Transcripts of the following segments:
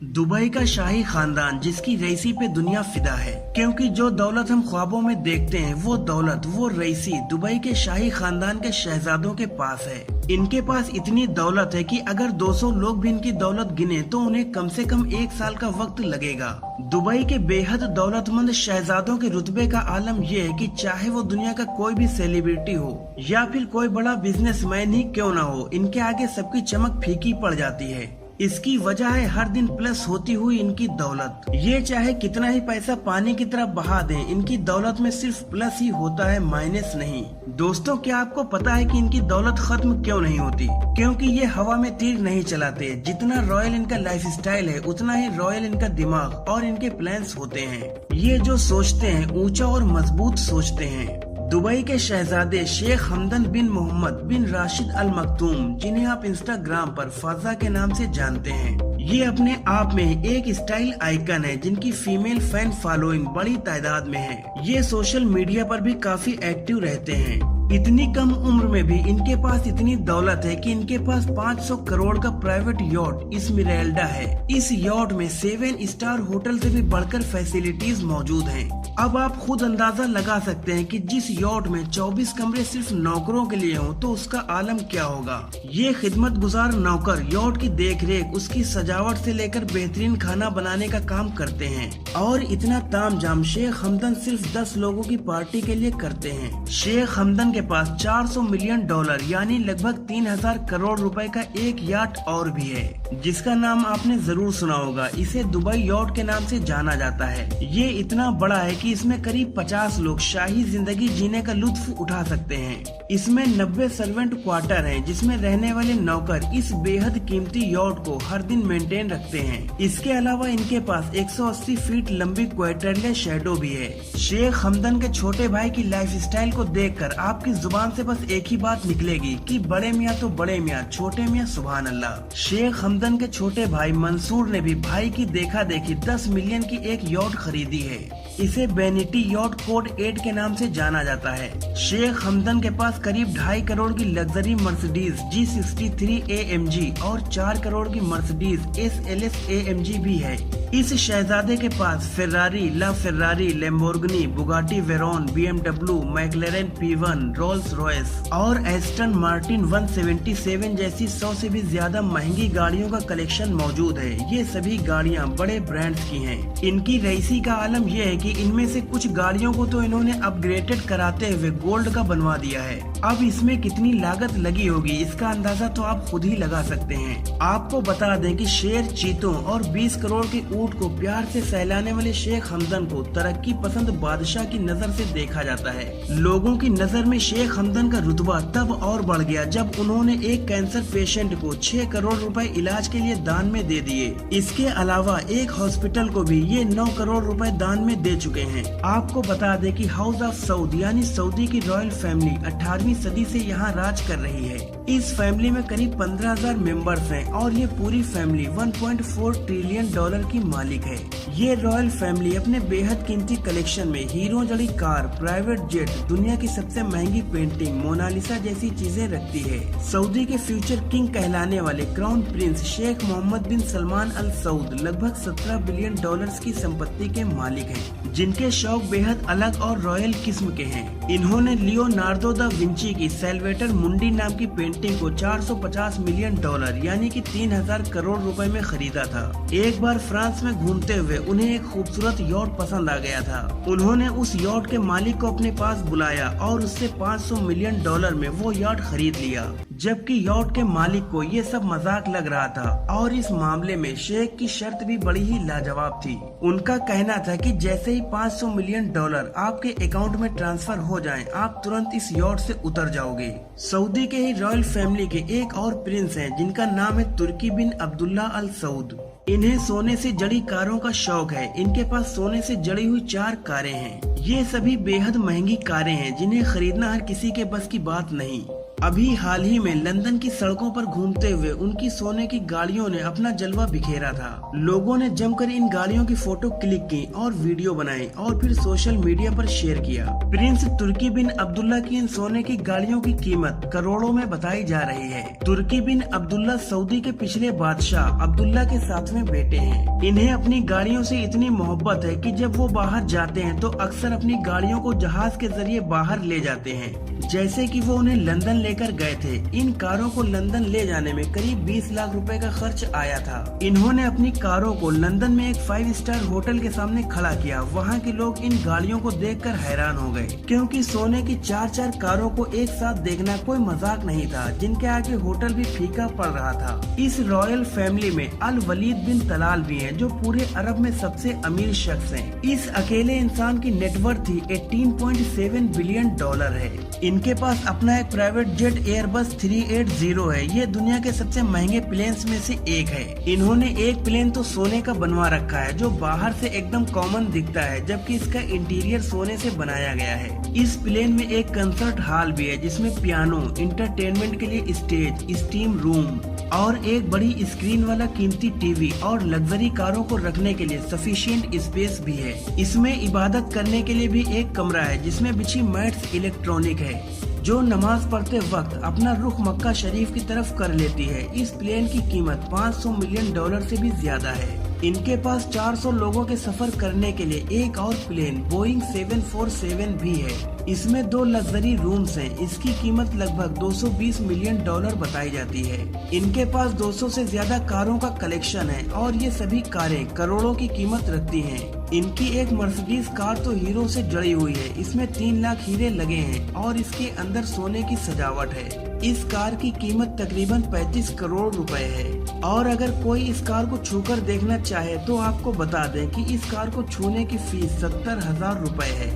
Dubai का शाही खानदान जिसकी रईसी पे दुनिया फिदा है, क्योंकि जो दौलत हम ख्वाबों में देखते हैं वो दौलत वो रईसी दुबई के शाही खानदान के शहजादों के पास है। इनके पास इतनी दौलत है कि अगर 200 लोग भी इनकी दौलत गिने तो उन्हें कम से कम 1 साल का वक्त लगेगा। दुबई के बेहद दौलतमंद शहजादों के रुतबे का आलम यह है कि चाहे वो दुनिया का कोई भी सेलिब्रिटी हो या फिर कोई बड़ा बिजनेसमैन ही क्यों न हो, इनके आगे सबकी चमक फीकी पड़ जाती है। इसकी वजह है हर दिन प्लस होती हुई इनकी दौलत। ये चाहे कितना ही पैसा पानी की तरफ बहा दें, इनकी दौलत में सिर्फ प्लस ही होता है, माइनस नहीं। दोस्तों, क्या आपको पता है कि इनकी दौलत खत्म क्यों नहीं होती? क्योंकि ये हवा में तीर नहीं चलाते। जितना रॉयल इनका लाइफस्टाइल है उतना ही रॉयल इनका दिमाग और इनके प्लान्स होते हैं। ये जो सोचते हैं ऊंचा और मजबूत सोचते हैं। दुबई के शहजादे शेख हमदन बिन मोहम्मद बिन राशिद अल मखदूम, जिन्हें आप इंस्टाग्राम पर फाजा के नाम से जानते हैं, ये अपने आप में एक स्टाइल आइकन है जिनकी फीमेल फैन फॉलोइंग बड़ी तादाद में है। ये सोशल मीडिया पर भी काफी एक्टिव रहते हैं। इतनी कम उम्र में भी इनके पास इतनी दौलत है कि इनके पास 500 करोड़ का प्राइवेट यॉट इस्मेराल्डा है। इस यॉट में 7 स्टार होटल से भी बढ़कर फैसिलिटीज मौजूद हैं। अब आप खुद अंदाजा लगा सकते हैं कि जिस यॉट में 24 कमरे सिर्फ नौकरों के लिए हों तो उसका आलम क्या होगा। ये खिदमत गुजार नौकर यॉट की देखरेख, उसकी सजावट से लेकर बेहतरीन खाना बनाने का काम करते हैं। और इतना तामझाम शेख हमदन सिर्फ 10 लोगों की पार्टी के लिए करते हैं। शेख हमदन के पास 400 मिलियन डॉलर यानी लगभग 3000 करोड़ रुपए का एक याट और भी है, जिसका नाम आपने जरूर सुना होगा। इसे दुबई यॉट के नाम से जाना जाता है। ये इतना बड़ा है कि इसमें करीब 50 लोग शाही जिंदगी जीने का लुत्फ उठा सकते हैं। इसमें 90 सर्वेंट क्वार्टर हैं, जिसमें रहने वाले नौकर इस बेहद कीमती यॉट को हर दिन मेंटेन रखते हैं। इसके अलावा इनके पास 180 फीट लंबी क्वार्टरले शेडो भी है। शेख हमदन के छोटे भाई की लाइफस्टाइल को देखकर आपकी जुबान से बस एक ही बात निकलेगी कि बड़े मियाँ तो बड़े मियाँ, छोटे मियाँ सुभान अल्लाह। शेख हमदन के छोटे भाई मंसूर ने भी भाई की देखा देखी 10 मिलियन की एक यॉट खरीदी है। इसे बेनिटी यॉट कोड 8 के नाम से जाना जाता है। शेख हमदन के पास करीब 2.5 करोड़ की लग्जरी मर्सिडीज G63 AMG और 4 करोड़ की मर्सिडीज SLS AMG भी है। इस शहजादे के पास Ferrari, la Ferrari, Lamborghini, Bugatti Veyron, BMW, McLaren P1, Rolls Royce और एस्टन मार्टिन 177 जैसी 100 से भी ज्यादा महंगी गाड़ियों का कलेक्शन मौजूद है। ये सभी गाड़ियां बड़े ब्रांड्स की हैं। इनकी रईसी का आलम यह है कि इनमें से कुछ गाड़ियों को तो इन्होंने अपग्रेडेड कराते हुए गोल्ड का बनवा दिया है। अब इसमें कितनी लागत लगी होगी इसका अंदाजा तो आप खुद ही लगा सकते हैं। आपको बता दें कि शेर, चीतों और 20 करोड़ के ऊंट को प्यार से सहलाने वाले शेख हमदन को तरक्की पसंद बादशाह की नजर से देखा जाता है। लोगों की नजर में शेख हमदन का रुतबा तब और बढ़ गया जब उन्होंने एक कैंसर पेशेंट को 6 करोड़ रुपए इलाज के लिए दान में दे दिए। इसके अलावा एक हॉस्पिटल को भी ये 9 करोड़ रुपए दान में दे चुके हैं। आपको बता दें कि हाउस ऑफ सऊद यानी सऊदी की रॉयल फैमिली 18वीं सदी से यहाँ राज कर रही है। इस फैमिली में करीब 15,000 मेंबर्स हैं और ये पूरी फैमिली 1.4 ट्रिलियन डॉलर की मालिक है। ये रॉयल फैमिली अपने बेहद कीमती कलेक्शन में हीरो जड़ी कार, प्राइवेट जेट, दुनिया की सबसे महंगी पेंटिंग, मोनालिसा जैसी चीजें रखती है। सऊदी के फ्यूचर किंग कहलाने वाले क्राउन प्रिंस शेख मोहम्मद बिन सलमान अल सऊद लगभग 17 बिलियन डॉलर्स की संपत्ति के मालिक हैं, जिनके शौक बेहद अलग और रॉयल किस्म के हैं। इन्होंने लियोनार्डो दा विंची की सेल्वेटर मुंडी नाम की पेंटिंग को 450 मिलियन डॉलर यानी कि 3000 करोड़ रुपए में खरीदा था। एक बार फ्रांस में घूमते हुए उन्हें एक खूबसूरत यॉट पसंद आ गया था। उन्होंने उस यॉट के मालिक को अपने पास बुलाया और उससे 500 मिलियन डॉलर में वो यॉट खरीद लिया। जबकि यॉट के मालिक को ये सब मजाक लग रहा था और इस मामले में शेख की शर्त भी बड़ी ही लाजवाब थी। उनका कहना था कि जैसे ही 500 मिलियन डॉलर आपके अकाउंट में ट्रांसफर हो जाएं, आप तुरंत इस यॉट से उतर जाओगे। सऊदी के ही रॉयल फैमिली के एक और प्रिंस हैं जिनका नाम है तुर्की बिन अब्दुल्ला अल सऊद। इन्हें सोने से जड़ी कारों का शौक है। इनके पास सोने से जड़ी हुई 4 कारें हैं। ये सभी बेहद महंगी कारें हैं जिन्हें खरीदना हर किसी के बस की बात नहीं। अभी हाल ही में लंदन की सड़कों पर घूमते हुए उनकी सोने की गाड़ियों ने अपना जलवा बिखेरा था। लोगों ने जमकर इन गाड़ियों की फोटो क्लिक की और वीडियो बनाई और फिर सोशल मीडिया पर शेयर किया। प्रिंस तुर्की बिन अब्दुल्ला की इन सोने की गाड़ियों की कीमत करोड़ों में बताई जा रही है। तुर्की बिन अब्दुल्ला सऊदी के पिछले बादशाह अब्दुल्ला के 7वें बेटे हैं। इन्हें अपनी गाड़ियों से इतनी मोहब्बत है कि जब वो बाहर जाते हैं तो अक्सर अपनी गाड़ियों को जहाज के जरिए बाहर ले जाते हैं, जैसे कि वो उन्हें लंदन लेकर गए थे। इन कारों को लंदन ले जाने में करीब 20 लाख रुपए का खर्च आया था। इन्होंने अपनी कारों को लंदन में एक 5 स्टार होटल के सामने खड़ा किया। वहाँ के लोग इन गाड़ियों को देखकर हैरान हो गए, क्योंकि सोने की 4-4 कारों को एक साथ देखना कोई मजाक नहीं था, जिनके आगे होटल भी फीका पड़ रहा था। इस रॉयल फैमिली में अल वलीद बिन तलाल भी हैं, जो पूरे अरब में सबसे अमीर शख्स हैं। इस अकेले इंसान की नेटवर्थ ही 18.7 बिलियन डॉलर है। इनके पास अपना एक प्राइवेट जेट एयरबस 380 है। ये दुनिया के सबसे महंगे प्लेन्स में से एक है। इन्होंने एक प्लेन तो सोने का बनवा रखा है, जो बाहर से एकदम कॉमन दिखता है, जबकि इसका इंटीरियर सोने से बनाया गया है। इस प्लेन में एक कंसर्ट हॉल भी है, जिसमें पियानो, इंटरटेनमेंट के लिए स्टेज, स्टीम रूम और एक बड़ी स्क्रीन वाला कीमती टीवी और लग्जरी कारों को रखने के लिए सफिशिएंट स्पेस भी है। इसमें इबादत करने के लिए भी एक कमरा है, जिसमें बिछी मैट्स इलेक्ट्रॉनिक है, जो नमाज पढ़ते वक्त अपना रुख मक्का शरीफ की तरफ कर लेती है। इस प्लेन की कीमत 500 मिलियन डॉलर से भी ज्यादा है। इनके पास 400 लोगों के सफर करने के लिए एक और प्लेन बोइंग 747 भी है। इसमें 2 लग्जरी रूम्स हैं। इसकी कीमत लगभग 220 मिलियन डॉलर बताई जाती है। इनके पास 200 से ज्यादा कारों का कलेक्शन है और ये सभी कारें करोड़ों की कीमत रखती हैं। इनकी एक मर्सिडीज कार तो हीरो से जड़ी हुई है। इसमें 3 लाख हीरे लगे हैं और इसके अंदर सोने की सजावट है। इस कार की कीमत तकरीबन 35 करोड़ रुपए है। और अगर कोई इस कार को छूकर देखना चाहे तो आपको बता दें कि इस कार को छूने की फीस 70,000 रुपए है।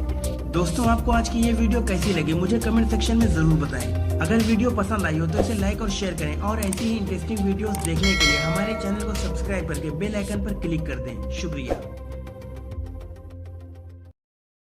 दोस्तों, आपको आज की ये वीडियो कैसी लगी मुझे कमेंट सेक्शन में जरूर बताएं। अगर वीडियो पसंद आई हो तो इसे लाइक और शेयर करें और ऐसी ही इंटरेस्टिंग वीडियोस देखने के लिए हमारे चैनल को सब्सक्राइब करके बेल आइकन पर क्लिक कर दें। शुक्रिया।